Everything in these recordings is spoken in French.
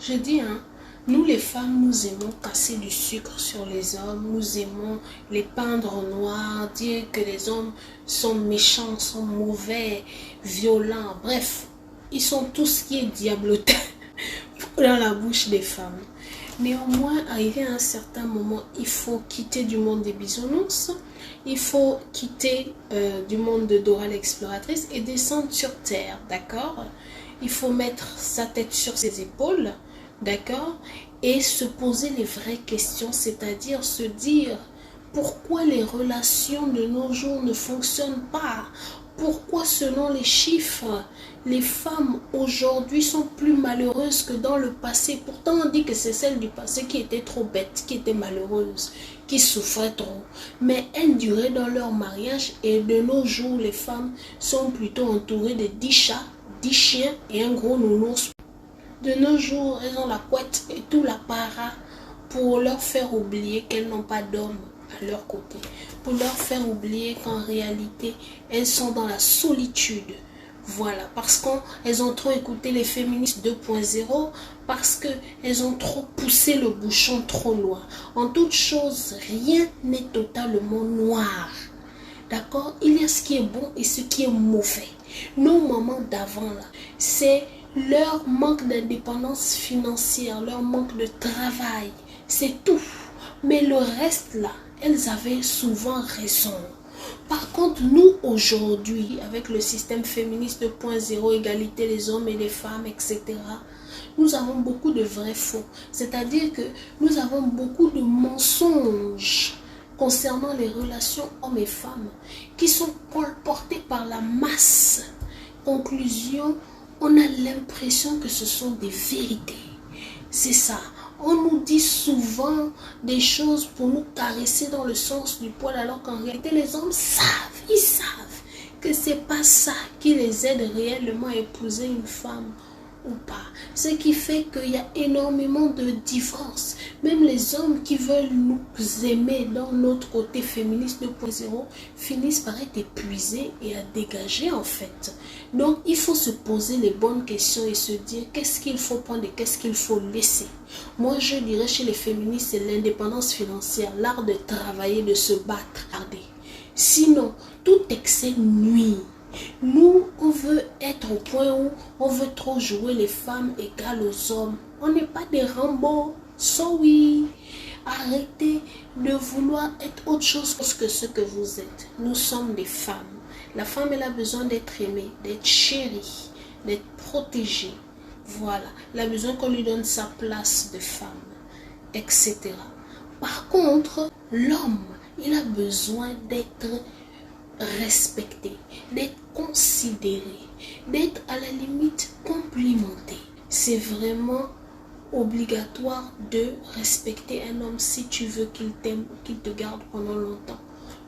Je dis, hein, nous les femmes, nous aimons casser du sucre sur les hommes, nous aimons les peindre en noir, dire que les hommes sont méchants, sont mauvais, violents, bref, ils sont tout ce qui est diablotin dans la bouche des femmes. Néanmoins, arrivé à un certain moment, il faut quitter du monde des bisounours, il faut quitter du monde de Dora l'exploratrice et descendre sur terre, d'accord? Il faut mettre sa tête sur ses épaules, d'accord? Et se poser les vraies questions, c'est-à-dire se dire pourquoi les relations de nos jours ne fonctionnent pas? Pourquoi, selon les chiffres, les femmes aujourd'hui sont plus malheureuses que dans le passé? Pourtant, on dit que c'est celle du passé qui était trop bête, qui était malheureuse, qui souffrait trop. Mais elles duraient dans leur mariage et de nos jours, les femmes sont plutôt entourées de 10 chats, 10 chiens et un gros nounours. De nos jours, elles ont la couette et tout l'apparat pour leur faire oublier qu'elles n'ont pas d'homme à leur côté, pour leur faire oublier qu'en réalité, elles sont dans la solitude. Voilà, parce qu'elles ont trop écouté les féministes 2.0, parce qu'elles ont trop poussé le bouchon trop loin. En toute chose, rien n'est totalement noir. D'accord? Il y a ce qui est bon et ce qui est mauvais. Nos mamans d'avant, là, c'est leur manque d'indépendance financière, leur manque de travail. C'est tout. Mais le reste, là, elles avaient souvent raison. Par contre, nous, aujourd'hui, avec le système féministe 2.0, égalité des hommes et des femmes, etc., nous avons beaucoup de vrais faux. C'est-à-dire que nous avons beaucoup de mensonges concernant les relations hommes et femmes qui sont colportés par la masse. Conclusion, on a l'impression que ce sont des vérités. C'est ça. On nous dit souvent des choses pour nous caresser dans le sens du poil, alors qu'en réalité, les hommes savent, ils savent que c'est pas ça qui les aide réellement à épouser une femme ou pas. Ce qui fait qu'il y a énormément de divorces. Même les hommes qui veulent nous aimer dans notre côté féministe 2.0 finissent par être épuisés et à dégager en fait. Donc il faut se poser les bonnes questions et se dire qu'est-ce qu'il faut prendre et qu'est-ce qu'il faut laisser. Moi je dirais chez les féministes c'est l'indépendance financière, l'art de travailler, de se battre. Sinon tout excès nuit. Nous, on veut être au point où on veut trop jouer les femmes égales aux hommes. On n'est pas des Rambo. So oui. Arrêtez de vouloir être autre chose que ce que vous êtes. Nous sommes des femmes. La femme, elle a besoin d'être aimée, d'être chérie, d'être protégée. Voilà. Elle a besoin qu'on lui donne sa place de femme, etc. Par contre, l'homme, il a besoin d'être respecté, d'être considéré, d'être à la limite complimenté. C'est vraiment obligatoire de respecter un homme si tu veux qu'il t'aime, qu'il te garde pendant longtemps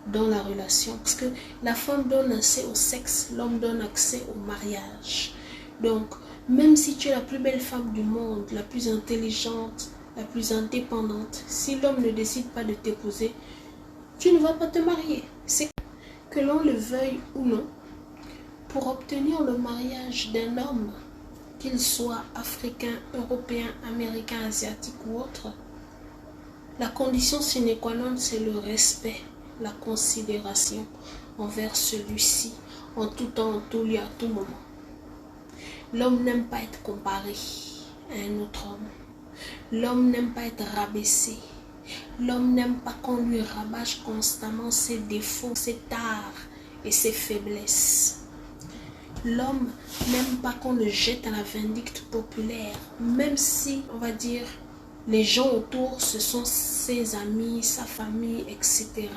dans la relation. Parce que la femme donne accès au sexe, l'homme donne accès au mariage. Donc, même si tu es la plus belle femme du monde, la plus intelligente, la plus indépendante, si l'homme ne décide pas de t'épouser, tu ne vas pas te marier. C'est que l'on le veuille ou non, pour obtenir le mariage d'un homme, qu'il soit africain, européen, américain, asiatique ou autre, la condition sine qua non, c'est le respect, la considération envers celui-ci, en tout temps, en tout lieu, à tout moment. L'homme n'aime pas être comparé à un autre homme. L'homme n'aime pas être rabaissé. L'homme n'aime pas qu'on lui rabâche constamment ses défauts, ses tares et ses faiblesses. L'homme n'aime pas qu'on le jette à la vindicte populaire, même si, on va dire, les gens autour, ce sont ses amis, sa famille, etc.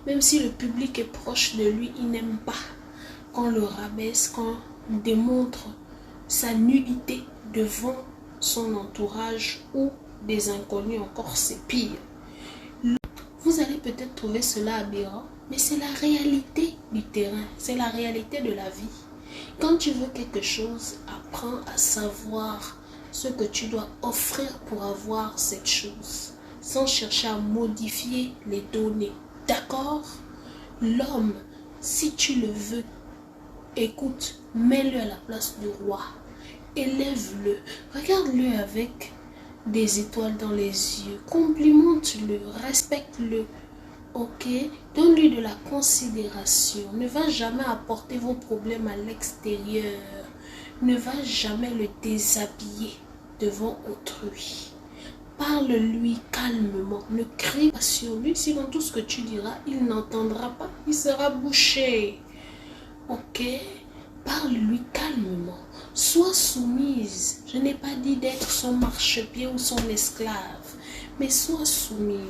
Même si le public est proche de lui, il n'aime pas qu'on le rabaisse, qu'on démontre sa nudité devant son entourage ou des inconnus, encore c'est pire. Vous allez peut-être trouver cela aberrant, mais c'est la réalité du terrain, c'est la réalité de la vie. Quand tu veux quelque chose, apprends à savoir ce que tu dois offrir pour avoir cette chose, sans chercher à modifier les données. D'accord? L'homme, si tu le veux, écoute, mets-le à la place du roi, élève-le, regarde-le avec des étoiles dans les yeux. Complimente-le, respecte-le. Ok, donne-lui de la considération. Ne va jamais apporter vos problèmes à l'extérieur. Ne va jamais le déshabiller devant autrui. Parle-lui calmement. Ne crie pas sur lui. Sinon, tout ce que tu diras, il n'entendra pas. Il sera bouché. Ok? Parle-lui calmement. Sois soumise. Je n'ai pas dit d'être son marchepied ou son esclave. Mais sois soumise.